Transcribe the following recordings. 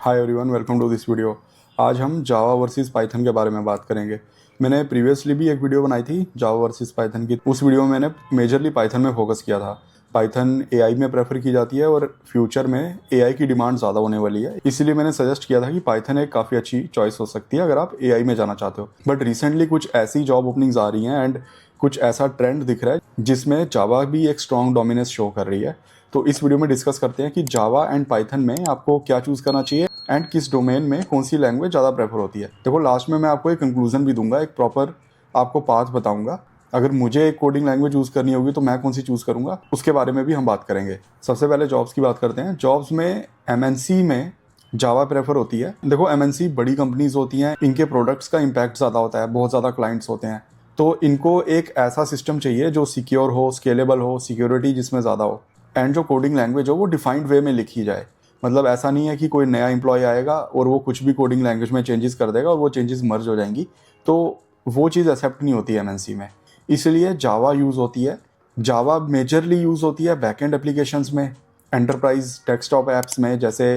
Hi everyone, welcome to this video. आज हम जावा versus Python के बारे में बात करेंगे। मैंने प्रीवियसली भी एक वीडियो बनाई थी जावा वर्सेस पाइथन की। उस वीडियो में मैंने मेजरली पाइथन में फोकस किया था। पाइथन एआई में प्रेफर की जाती है और फ्यूचर में एआई की डिमांड ज़्यादा होने वाली है, इसीलिए मैंने सजेस्ट किया था कि पाइथन एक काफ़ी अच्छी चॉइस हो सकती है अगर आप एआई में जाना चाहते हो। बट रिसेंटली कुछ ऐसी जॉब ओपनिंग्स आ रही हैं एंड कुछ ऐसा ट्रेंड दिख रहा है जिसमें जावा भी एक स्ट्रॉन्ग डोमिनेंस शो कर रही है। तो इस वीडियो में डिस्कस करते हैं कि जावा एंड पाइथन में आपको क्या चूज़ करना चाहिए एंड किस डोमेन में कौन सी लैंग्वेज ज़्यादा प्रेफर होती है। देखो, लास्ट में मैं आपको एक कंक्लूजन भी दूंगा, एक प्रॉपर आपको पाथ बताऊंगा। अगर मुझे एक कोडिंग लैंग्वेज चूज़ करनी होगी तो मैं कौन सी चूज़ करूंगा, उसके बारे में भी हम बात करेंगे। सबसे पहले जॉब्स की बात करते हैं। जॉब्स में एमएनसी में जावा प्रेफर होती है। देखो, एमएनसी बड़ी कंपनीज होती हैं, इनके प्रोडक्ट्स का इम्पैक्ट ज़्यादा होता है, बहुत ज़्यादा क्लाइंट्स होते हैं, तो इनको एक ऐसा सिस्टम चाहिए जो सिक्योर हो, स्केलेबल हो, सिक्योरिटी जिसमें ज़्यादा हो, एंड जो कोडिंग लैंग्वेज हो वो डिफाइंड वे में लिखी जाए। मतलब ऐसा नहीं है कि कोई नया एम्प्लॉय आएगा और वो कुछ भी कोडिंग लैंग्वेज में चेंजेस कर देगा और वो चेंजेस मर्ज हो जाएंगी, तो वो चीज़ एक्सेप्ट नहीं होती है एमएनसी में। इसलिए जावा यूज़ होती है। जावा मेजरली यूज़ होती है बैकएंड एप्लीकेशंस में, एंटरप्राइज डेस्कटॉप ऐप्स में, जैसे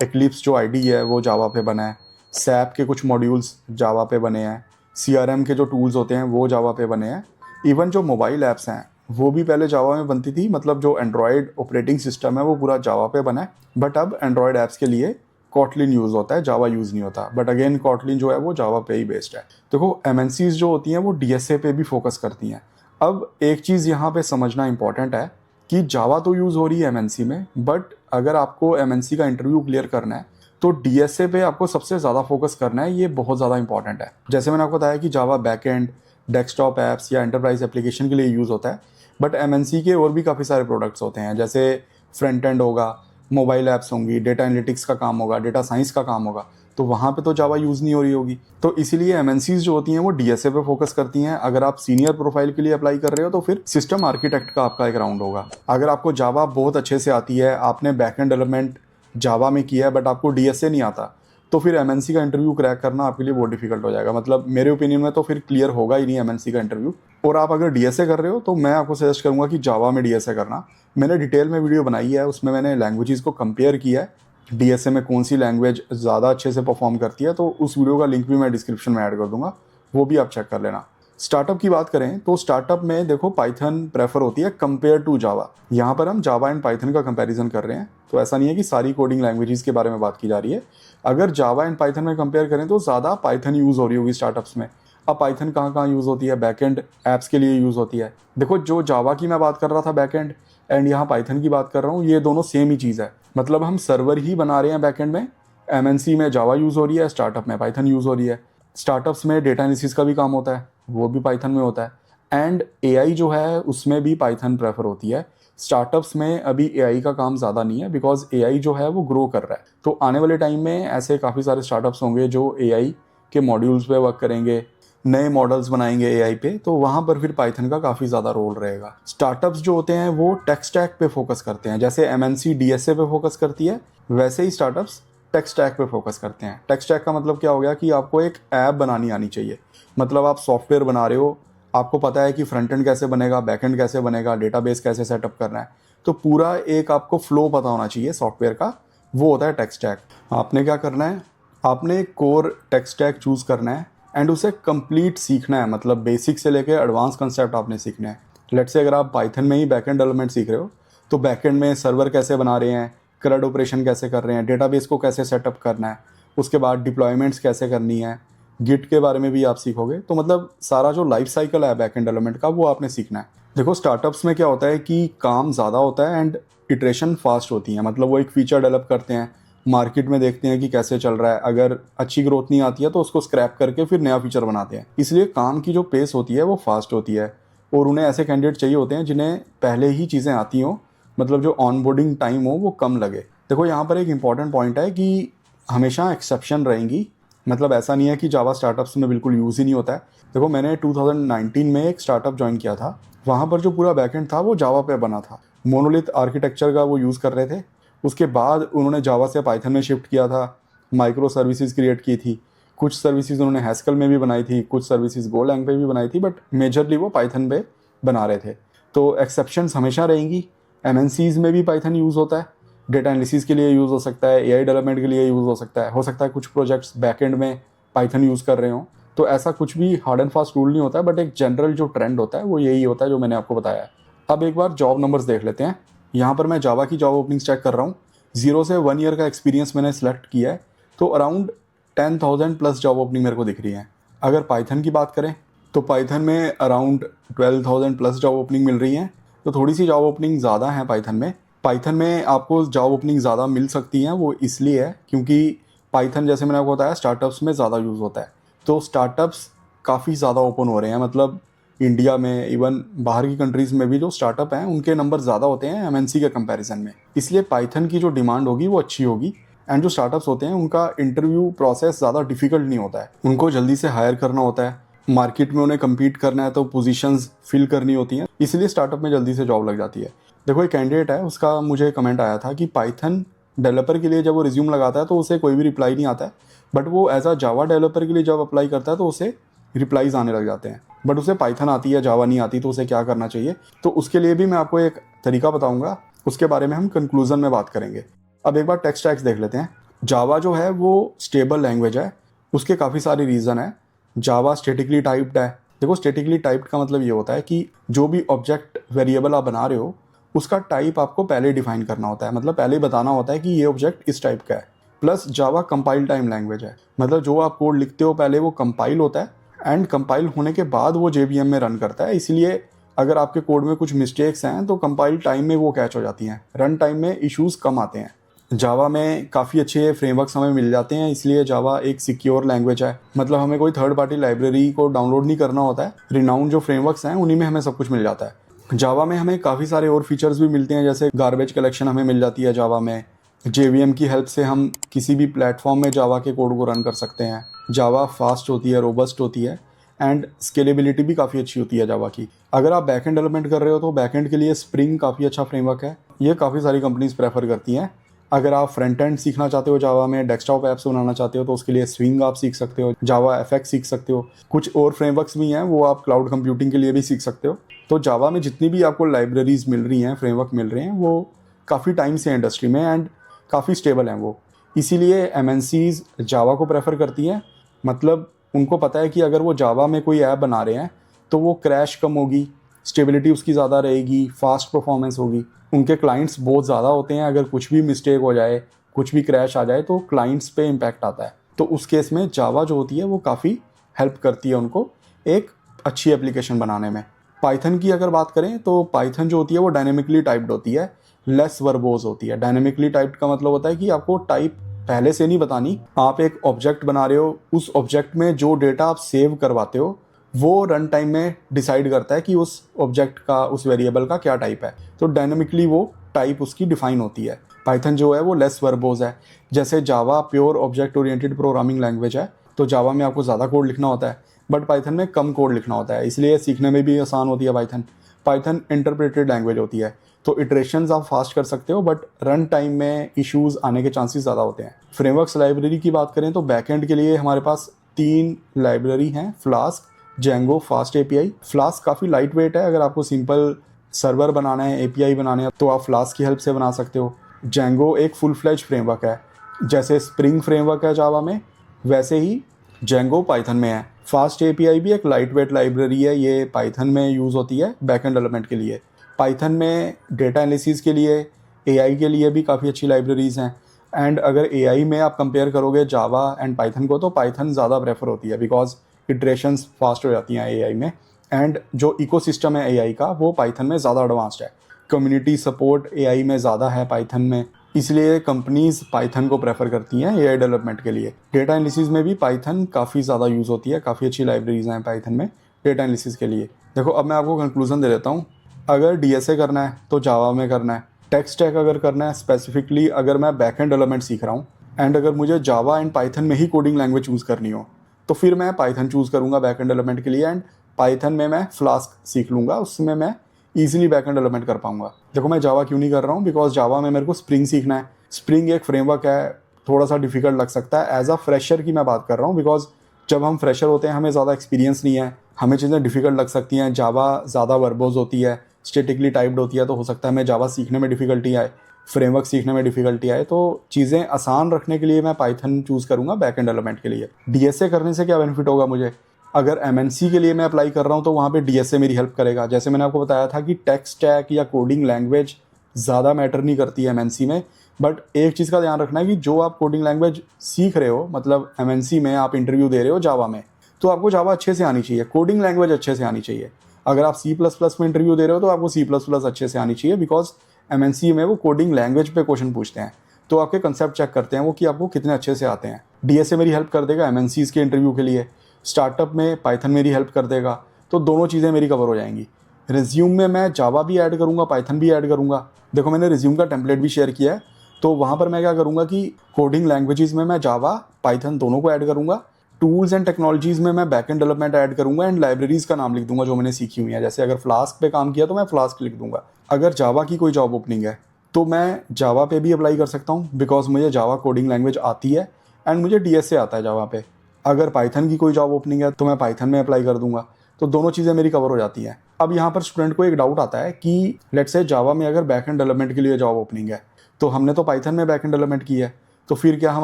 एक्लिप्स जो आईडी है वो जावा पे बना है, सैप के कुछ मॉड्यूल्स जावा पे बने हैं, सीआरएम के जो टूल्स होते हैं वो जावा पे बने हैं। इवन जो मोबाइल ऐप्स हैं वो भी पहले जावा में बनती थी, मतलब जो एंड्रॉयड ऑपरेटिंग सिस्टम है वो पूरा जावा पे बना है। बट अब एंड्रॉयड ऐप्स के लिए कॉटलिन यूज़ होता है, जावा यूज़ नहीं होता। बट अगेन कॉटलिन जो है वो जावा पे ही बेस्ड है। देखो, एमएनसीज जो होती हैं वो डीएसए पे भी फोकस करती हैं। अब एक चीज़ यहाँ पे समझना इंपॉर्टेंट है कि जावा तो यूज़ हो रही है एमएनसी में, बट अगर आपको एमएनसी का इंटरव्यू क्लियर करना है तो डीएसए पे आपको सबसे ज़्यादा फोकस करना है। ये बहुत ज़्यादा इंपॉर्टेंट है। जैसे मैंने आपको बताया कि जावा बैकएंड डेस्कटॉप ऐप्स या एंटरप्राइज एप्लीकेशन के लिए यूज़ होता है, बट एमएनसी के और भी काफ़ी सारे प्रोडक्ट्स होते हैं, जैसे फ्रंट एंड होगा, मोबाइल ऐप्स होंगी, डेटा एनालिटिक्स का काम होगा, डेटा साइंस का काम होगा, तो वहाँ पे तो जावा यूज़ नहीं हो रही होगी। तो इसीलिए एमएनसीज जो होती हैं वो डीएसए पे फोकस करती हैं। अगर आप सीनियर प्रोफाइल के लिए अप्लाई कर रहे हो तो फिर सिस्टम आर्किटेक्ट का आपका एक राउंड होगा। अगर आपको जावा बहुत अच्छे से आती है, आपने बैकएंड डेवलपमेंट जावा में किया है बट आपको डीएसए नहीं आता, तो फिर एमएनसी का इंटरव्यू क्रैक करना आपके लिए बहुत डिफिकल्ट हो जाएगा। मतलब मेरे ओपिनियन में तो फिर क्लियर होगा ही नहीं एमएनसी का इंटरव्यू। और आप अगर डीएसए कर रहे हो तो मैं आपको सजेस्ट करूंगा कि जावा में डीएसए करना। मैंने डिटेल में वीडियो बनाई है, उसमें मैंने लैंग्वेजेस को कंपेयर किया है, डीएसए में कौन सी लैंग्वेज ज़्यादा अच्छे से परफॉर्म करती है, तो उस वीडियो का लिंक भी मैं डिस्क्रिप्शन में ऐड कर दूंगा, वो भी आप चेक कर लेना। स्टार्टअप की बात करें तो स्टार्टअप में देखो पाइथन प्रेफर होती है कंपेयर टू जावा। यहाँ पर हम जावा एंड पाइथन का कंपैरिजन कर रहे हैं, तो ऐसा नहीं है कि सारी कोडिंग लैंग्वेजेस के बारे में बात की जा रही है। अगर जावा एंड पाइथन में कंपेयर करें तो ज़्यादा पाइथन यूज़ हो रही होगी स्टार्टअप्स में। अब पाइथन कहाँ कहाँ यूज़ होती है? बैकएंड ऐप्स के लिए यूज़ होती है। देखो, जो जावा की मैं बात कर रहा था बैकएंड, एंड यहाँ पाइथन की बात कर रहा हूँ, ये दोनों सेम ही चीज़ है। मतलब हम सर्वर ही बना रहे हैं बैकएंड में। एमएनसी में जावा यूज़ हो रही है, स्टार्टअप में पाइथन यूज़ हो रही है। स्टार्टअप्स में डेटा एनालिसिस का भी काम होता है, वो भी पाइथन में होता है। एंड एआई जो है उसमें भी पाइथन प्रेफर होती है। स्टार्टअप्स में अभी एआई का काम ज़्यादा नहीं है, बिकॉज एआई जो है वो ग्रो कर रहा है। तो आने वाले टाइम में ऐसे काफ़ी सारे स्टार्टअप्स होंगे जो एआई के मॉड्यूल्स पे वर्क करेंगे, नए मॉडल्स बनाएंगे एआई पे, तो वहाँ पर फिर पाइथन का काफ़ी ज़्यादा रोल रहेगा। स्टार्टअप्स जो होते हैं वो टेक स्टैक पे फोकस करते हैं। जैसे एमएनसी डीएसए पे फोकस करती है, वैसे ही स्टार्टअप्स टेक स्टैक पे फोकस करते हैं। टेक स्टैक का मतलब क्या हो गया कि आपको एक ऐप बनानी आनी चाहिए। मतलब आप सॉफ्टवेयर बना रहे हो, आपको पता है कि फ्रंट एंड कैसे बनेगा, बैक एंड कैसे बनेगा, डेटाबेस कैसे सेटअप करना है, तो पूरा एक आपको फ्लो पता होना चाहिए सॉफ्टवेयर का, वो होता है टेक स्टैक। आपने क्या करना है, आपने एक कोर टेक स्टैक चूज़ करना है एंड उसे कंप्लीट सीखना है। मतलब बेसिक से लेकर एडवांस कंसेप्ट आपने सीखना है। लेट्स से अगर आप पाइथन में ही बैकएंड डेवलपमेंट सीख रहे हो तो बैकएंड में सर्वर कैसे बना रहे हैं, CRUD ऑपरेशन कैसे कर रहे हैं, डेटाबेस को कैसे सेटअप करना है, उसके बाद डिप्लॉयमेंट्स कैसे करनी है, गिट के बारे में भी आप सीखोगे। तो मतलब सारा जो लाइफ साइकिल है बैकएंड डेवलपमेंट का वो आपने सीखना है। देखो, स्टार्टअप्स में क्या होता है कि काम ज़्यादा होता है एंड इटरेशन फास्ट होती है। मतलब वो एक फीचर डेवलप करते हैं, मार्केट में देखते हैं कि कैसे चल रहा है, अगर अच्छी ग्रोथ नहीं आती है तो उसको स्क्रैप करके फिर नया फीचर बनाते हैं। इसलिए काम की जो पेस होती है वो फास्ट होती है और उन्हें ऐसे कैंडिडेट चाहिए होते हैं जिन्हें पहले ही चीज़ें आती हों, मतलब जो ऑनबोर्डिंग टाइम हो वो कम लगे। देखो, यहाँ पर एक इंपॉर्टेंट पॉइंट है कि हमेशा एक्सेप्शन रहेंगी। मतलब ऐसा नहीं है कि जावा स्टार्टअप्स में बिल्कुल यूज़ ही नहीं होता है। देखो, मैंने 2019 में एक स्टार्टअप ज्वाइन किया था, वहाँ पर जो पूरा बैकएंड था वो जावा पे बना था। मोनोलिथ आर्किटेक्चर का वो यूज़ कर रहे थे। उसके बाद उन्होंने जावा से पाइथन में शिफ्ट किया था, माइक्रो सर्विसेज क्रिएट की थी, कुछ सर्विसेज उन्होंने हैस्कल में भी बनाई थी, कुछ सर्विसेज गोलैंग पे भी बनाई थी, बट मेजरली वो पाइथन पे बना रहे थे। तो एक्सेप्शंस हमेशा रहेंगी। एमएनसीज में भी पाइथन यूज़ होता है, डेटा एनालिसिस के लिए यूज़ हो सकता है, एआई डेवलपमेंट के लिए यूज़ हो सकता है कुछ प्रोजेक्ट्स बैकएंड में पाइथन यूज़ कर रहे हो। तो ऐसा कुछ भी हार्ड एंड फास्ट रूल नहीं होता है, बट एक जनरल जो ट्रेंड होता है वो यही होता है जो मैंने आपको बताया है। अब एक बार जॉब नंबर्स देख लेते हैं। यहाँ पर मैं जावा की जॉब ओपनिंग्स चेक कर रहा हूँ। 0 से 1 ईयर का एक्सपीरियंस मैंने सेलेक्ट किया है, तो अराउंड 10,000 प्लस जॉब ओपनिंग मेरे को दिख रही है। अगर पाइथन की बात करें तो पाइथन में अराउंड 12,000 प्लस जॉब ओपनिंग मिल रही हैं। तो थोड़ी सी जॉब ओपनिंग ज़्यादा है पाइथन में। पाइथन में आपको जॉब ओपनिंग ज़्यादा मिल सकती हैं, वो इसलिए है क्योंकि पाइथन जैसे मैंने आपको बताया स्टार्टअप्स में ज़्यादा यूज़ होता है। तो स्टार्टअप्स काफ़ी ज़्यादा ओपन हो रहे हैं, मतलब इंडिया में, इवन बाहर की कंट्रीज़ में भी जो स्टार्टअप हैं उनके नंबर ज़्यादा होते हैं एमएनसी के कंपैरिजन में। इसलिए पाइथन की जो डिमांड होगी वो अच्छी होगी। एंड जो स्टार्टअप्स होते हैं उनका इंटरव्यू प्रोसेस ज़्यादा डिफिकल्ट नहीं होता है, उनको जल्दी से हायर करना होता है, मार्केट में उन्हें कम्पीट करना है तो पोजीशंस फिल करनी होती हैं, इसलिए स्टार्टअप में जल्दी से जॉब लग जाती है। देखो एक कैंडिडेट है, उसका मुझे कमेंट आया था कि पाइथन डेवलपर के लिए जब वो रिज्यूम लगाता है तो उसे कोई भी रिप्लाई नहीं आता है, बट वो एज अ जावा डेवलपर के लिए जब अप्लाई करता है तो उसे रिप्लाईज आने लग जाते हैं, बट उसे पाइथन आती है, जावा नहीं आती, तो उसे क्या करना चाहिए। तो उसके लिए भी मैं आपको एक तरीका बताऊंगा, उसके बारे में हम कंक्लूजन में बात करेंगे। अब एक बार टेक स्टैक्स देख लेते हैं। जावा जो है वो स्टेबल लैंग्वेज है, उसके काफ़ी सारे रीज़न है। जावा स्टेटिकली टाइप्ड है। देखो स्टेटिकली टाइप्ड का मतलब ये होता है कि जो भी ऑब्जेक्ट वेरिएबल आप बना रहे हो उसका टाइप आपको पहले डिफाइन करना होता है, मतलब पहले बताना होता है कि ये ऑब्जेक्ट इस टाइप का है। Plus Java compile time language है, मतलब जो आप कोड लिखते हो पहले वो कंपाइल होता है एंड कंपाइल होने के बाद वो जेवीएम में रन करता है। इसलिए अगर आपके कोड में कुछ मिस्टेक्स हैं तो कंपाइल टाइम में वो कैच हो जाती हैं, रन टाइम में इश्यूज़ कम आते हैं। जावा में काफ़ी अच्छे फ्रेमवर्क्स हमें मिल जाते हैं, इसलिए जावा एक सिक्योर लैंग्वेज है, मतलब हमें कोई थर्ड पार्टी लाइब्रेरी को डाउनलोड नहीं करना होता है। रिनाउंड जो फ्रेमवर्क्स हैं उन्हीं में हमें सब कुछ मिल जाता है। जावा में हमें काफ़ी सारे और फीचर्स भी मिलते हैं, जैसे गार्बेज कलेक्शन हमें मिल जाती है जावा में। जेवीएम की हेल्प से हम किसी भी प्लेटफॉर्म में जावा के कोड को रन कर सकते हैं। जावा फास्ट होती है, रोबस्ट होती है एंड स्केलेबिलिटी भी काफ़ी अच्छी होती है जावा की। अगर आप बैकएंड डेवलपमेंट कर रहे हो तो बैकएंड के लिए स्प्रिंग काफ़ी अच्छा फ्रेमवर्क है, ये काफ़ी सारी कंपनीज प्रेफर करती हैं। अगर आप फ्रंट एंड सीखना चाहते हो जावा में, डेस्कटॉप ऐप्स बनाना चाहते हो तो उसके लिए स्विंग आप सीख सकते हो, जावा एफएक्स सीख सकते हो। कुछ और फ्रेमवर्क्स भी हैं वो आप क्लाउड कंप्यूटिंग के लिए भी सीख सकते हो। तो जावा में जितनी भी आपको लाइब्रेरीज मिल रही हैं, फ्रेमवर्क मिल रहे हैं, वो काफ़ी टाइम से इंडस्ट्री में एंड काफ़ी स्टेबल हैं वो। इसीलिए एमएनसीज जावा को प्रेफर करती हैं, मतलब उनको पता है कि अगर वो जावा में कोई ऐप बना रहे हैं तो वो क्रैश कम होगी, स्टेबिलिटी उसकी ज़्यादा रहेगी, फास्ट परफॉर्मेंस होगी। उनके क्लाइंट्स बहुत ज़्यादा होते हैं, अगर कुछ भी मिस्टेक हो जाए, कुछ भी क्रैश आ जाए तो क्लाइंट्स पे इम्पैक्ट आता है। तो उस केस में जावा जो होती है वो काफ़ी हेल्प करती है उनको एक अच्छी एप्लीकेशन बनाने में। पाइथन की अगर बात करें तो पाइथन जो होती है वो डायनेमिकली टाइप्ड होती है, लेस वर्बोज होती है। डायनेमिकली टाइप्ड का मतलब होता है कि आपको टाइप पहले से नहीं बतानी, आप एक ऑब्जेक्ट बना रहे हो, उस ऑब्जेक्ट में जो डेटा आप सेव करवाते हो वो रन टाइम में डिसाइड करता है कि उस ऑब्जेक्ट का, उस वेरिएबल का क्या टाइप है। तो डायनेमिकली वो टाइप उसकी डिफाइन होती है। पाइथन जो है वो लेस वर्बोज है। जैसे Java pure object oriented programming language है, तो जावा में आपको ज़्यादा कोड लिखना होता है, बट पाइथन में कम कोड लिखना होता है, इसलिए सीखने में भी आसान होती है पाइथन। पाइथन इंटरप्रेटेड लैंग्वेज होती है, तो इटरेशंस आप फास्ट कर सकते हो, बट रन टाइम में इश्यूज़ आने के चांसेस ज़्यादा होते हैं। फ्रेमवर्क्स लाइब्रेरी की बात करें तो बैकएंड के लिए हमारे पास 3 लाइब्रेरी हैं, flask, Django, fast API. Flask काफ़ी लाइट वेट है, अगर आपको सिंपल सर्वर बनाना है, एपीआई बनाने हैं तो आप फ्लास्क की हेल्प से बना सकते हो। जेंगो एक फुल फ्लेज फ्रेमवर्क है, जैसे स्प्रिंग फ्रेमवर्क है जावा में वैसे ही जेंगो पाइथन में है। फास्ट एपीआई भी एक लाइट वेट लाइब्रेरी है, ये पाइथन में यूज़ होती है बैकएंड डेवलपमेंट के लिए। पाइथन में डेटा एनालिसिस के लिए, एआई के लिए भी काफ़ी अच्छी लाइब्रेरीज़ हैं। एंड अगर एआई में आप कंपेयर करोगे जावा एंड पाइथन को तो पाइथन ज़्यादा प्रेफर होती है, बिकॉज इटरेशंस फास्ट हो जाती हैं एआई में। एंड जो इकोसिस्टम है एआई का वो पाइथन में ज़्यादा एडवांस्ड है। कम्युनिटी सपोर्ट एआई में ज़्यादा है पाइथन में, इसलिए कंपनीज पाइथन को प्रेफर करती हैं एआई डेवलपमेंट के लिए। डेटा एनालिसिस में भी पाइथन काफ़ी ज़्यादा यूज़ होती है, काफ़ी अच्छी लाइब्रेरीज हैं पाइथन में डेटा एनालिसिस के लिए। देखो अब मैं आपको कंक्लूजन दे देता हूँ। अगर डीएसए करना है तो जावा में करना है। टेक स्टैक अगर करना है स्पेसिफिकली, अगर मैं बैकएंड डेवलपमेंट सीख रहा हूँ एंड अगर मुझे जावा एंड पाइथन में ही कोडिंग लैंग्वेज चूज़ करनी हो तो फिर मैं पाइथन चूज़ करूँगा बैकएंड डेवलपमेंट के लिए। एंड पाइथन में मैं फ्लास्क सीख लूँगा, उसमें मैं ईजिली बैकएंड डेवलपमेंट कर पाऊंगा। देखो मैं जावा क्यों नहीं कर रहा हूँ, बिकॉज जावा में मेरे को स्प्रिंग सीखना है। स्प्रिंग एक फ्रेमवर्क है, थोड़ा सा डिफिकल्ट लग सकता है। एज अ फ्रेशर की मैं बात कर रहा हूँ, बिकॉज जब हम फ्रेशर होते हैं हमें ज़्यादा एक्सपीरियंस नहीं है, हमें चीज़ें डिफिकल्ट लग सकती हैं। जावा ज़्यादा वर्बोज होती है, स्टेटिकली टाइप्ड होती है, तो हो सकता है हमें जावा सीखने में डिफिकल्टी आए। फ्रेमवर्क सीखने में डिफ़िकल्टी आए, तो चीज़ें आसान रखने के लिए मैं पाइथन चूज़ करूँगा बैकएंड डेवलपमेंट के लिए। डीएसए करने से क्या बेनिफिट होगा मुझे? अगर एमएनसी के लिए मैं अप्लाई कर रहा हूँ तो वहाँ पे डीएसए मेरी हेल्प करेगा। जैसे मैंने आपको बताया था कि टेक स्टैक या कोडिंग लैंग्वेज ज़्यादा मैटर नहीं करती है एमएनसी में, बट एक चीज़ का ध्यान रखना है कि जो आप कोडिंग लैंग्वेज सीख रहे हो, मतलब एमएनसी में आप इंटरव्यू दे रहे हो जावा में, तो आपको जावा अच्छे से आनी चाहिए, कोडिंग लैंग्वेज अच्छे से आनी चाहिए। अगर आप सी प्लस प्लस में इंटरव्यू दे रहे हो तो आपको सी प्लस प्लस अच्छे से आनी चाहिए, बिकॉज एमएनसी में वो कोडिंग लैंग्वेज पे क्वेश्चन पूछते हैं, तो आपके कंसेप्ट चेक करते हैं वो कि आपको कितने अच्छे से आते हैं। डीएसए मेरी हेल्प कर देगा एमएनसीज के इंटरव्यू के लिए, स्टार्टअप में पाइथन मेरी हेल्प कर देगा, तो दोनों चीज़ें मेरी कवर हो जाएंगी। रिज्यूम में मैं जावा भी ऐड करूँगा, पाइथन भी ऐड करूँगा। देखो मैंने रिज्यूम का टेम्पलेट भी शेयर किया है, तो वहाँ पर मैं क्या करूँगा कि कोडिंग लैंग्वेजेस में मैं जावा पाइथन दोनों को ऐड करूँगा, टूल्स एंड टेक्नोलॉजीज़ में मैं बैकएंड डेवलपमेंट ऐड करूँगा, एंड लाइब्रेरीज़ का नाम लिख दूंगा जो मैंने सीखी हुई है। जैसे अगर फ्लास्क पे काम किया तो मैं फ्लास्क लिख दूंगा। अगर जावा की कोई जॉब ओपनिंग है तो मैं जावा पे भी अप्लाई कर सकता हूँ, बिकॉज मुझे जावा कोडिंग लैंग्वेज आती है एंड मुझे डीएसए आता है जावा पे। अगर पाइथन की कोई जॉब ओपनिंग है तो मैं पाइथन में अप्लाई कर दूंगा, तो दोनों चीज़ें मेरी कवर हो जाती हैं। अब यहाँ पर स्टूडेंट को एक डाउट आता है कि लेट्स से जावा में अगर बैकएंड डेवलपमेंट के लिए जॉब ओपनिंग है, तो हमने तो पाइथन में बैकएंड डेवलपमेंट की है, तो फिर क्या हम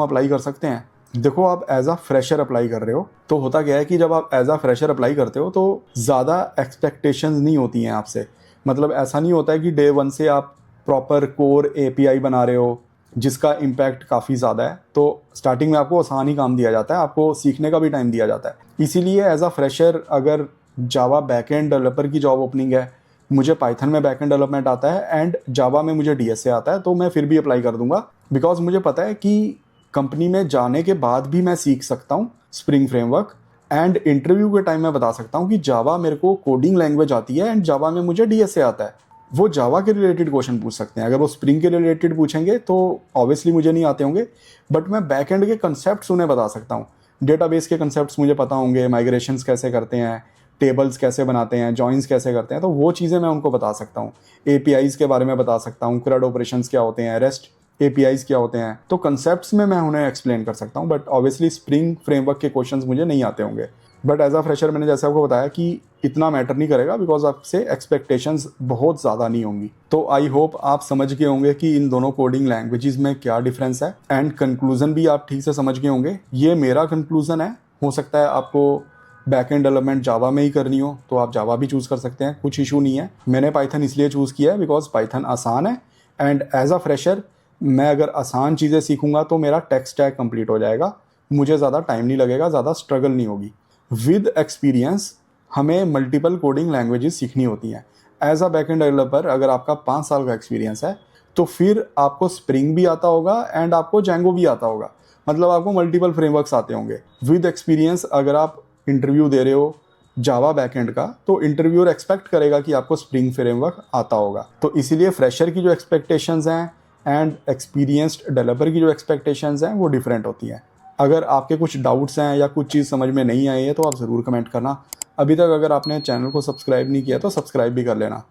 अप्लाई कर सकते हैं? देखो आप एज अ फ्रेशर अप्लाई कर रहे हो, तो होता क्या है कि जब आप एज अ फ्रेशर अप्लाई करते हो तो ज़्यादा एक्सपेक्टेशंस नहीं होती हैं आपसे। मतलब ऐसा नहीं होता है कि डे वन से आप प्रॉपर कोर एपीआई बना रहे हो जिसका इम्पैक्ट काफ़ी ज़्यादा है, तो स्टार्टिंग में आपको आसान ही काम दिया जाता है, आपको सीखने का भी टाइम दिया जाता है। इसीलिए एज अ फ्रेशर अगर जावा बैकएंड डेवलपर की जॉब ओपनिंग है, मुझे पाइथन में बैकएंड डेवलपमेंट आता है एंड जावा में मुझे डीएसए आता है, तो मैं फिर भी अप्लाई कर दूंगा, बिकॉज मुझे पता है कि कंपनी में जाने के बाद भी मैं सीख सकता हूँ स्प्रिंग फ्रेमवर्क, एंड इंटरव्यू के टाइम मैं बता सकता हूँ कि जावा मेरे को कोडिंग लैंग्वेज आती है एंड जावा में मुझे डीएसए आता है। वो जावा के रिलेटेड क्वेश्चन पूछ सकते हैं, अगर वो स्प्रिंग के रिलेटेड पूछेंगे तो ऑब्वियसली मुझे नहीं आते होंगे, बट मैं बैकएंड के कंसेप्ट्स उन्हें बता सकता हूँ। डेटाबेस के कंसेप्ट्स मुझे पता होंगे, माइग्रेशंस कैसे करते हैं, टेबल्स कैसे बनाते हैं, जॉइंस कैसे करते हैं, तो वो चीज़ें मैं उनको बता सकता हूँ। एपीआईज़ के बारे में बता सकता हूँ, CRUD ऑपरेशंस क्या होते हैं, रेस्ट एपीआईज़ क्या होते हैं, तो कंसेप्ट्स में मैं उन्हें एक्सप्लेन कर सकता हूँ। बट ऑब्वियसली स्प्रिंग फ्रेमवर्क के क्वेश्चंस मुझे नहीं आते होंगे। बट एज अ फ्रेशर मैंने जैसे आपको बताया कि इतना मैटर नहीं करेगा, बिकॉज आपसे एक्सपेक्टेशंस बहुत ज़्यादा नहीं होंगी। तो आई होप आप समझ गए होंगे कि इन दोनों कोडिंग लैंग्वेजेस में क्या डिफरेंस है, एंड कंक्लूजन भी आप ठीक से समझ गए होंगे। ये मेरा कंक्लूजन है, हो सकता है आपको बैकएंड डेवलपमेंट जावा में ही करनी हो तो आप जावा भी चूज़ कर सकते हैं, कुछ इशू नहीं है। मैंने पाइथन इसलिए चूज़ किया है बिकॉज पाइथन आसान है, एंड एज अ फ्रेशर मैं अगर आसान चीज़ें सीखूंगा तो मेरा टेक स्टैक कंप्लीट हो जाएगा, मुझे ज़्यादा टाइम नहीं लगेगा, ज़्यादा स्ट्रगल नहीं होगी। विद एक्सपीरियंस हमें मल्टीपल कोडिंग लैंग्वेजेस सीखनी होती हैं। एज अ बैकएंड डेवलपर अगर आपका 5 साल का एक्सपीरियंस है तो फिर आपको स्प्रिंग भी आता होगा एंड आपको जैंगो भी आता होगा, मतलब आपको मल्टीपल फ्रेमवर्क्स आते होंगे। विद एक्सपीरियंस अगर आप इंटरव्यू दे रहे हो जावा बैकएंड का, तो इंटरव्यूअर एक्सपेक्ट करेगा कि आपको स्प्रिंग फ्रेमवर्क आता होगा। तो इसीलिए फ्रेशर की जो एक्सपेक्टेशंस हैं एंड एक्सपीरियंस्ड डेवलपर की जो एक्सपेक्टेशंस हैं वो डिफरेंट होती हैं। अगर आपके कुछ डाउट्स हैं या कुछ चीज़ समझ में नहीं आई है तो आप ज़रूर कमेंट करना। अभी तक अगर आपने चैनल को सब्सक्राइब नहीं किया तो सब्सक्राइब भी कर लेना।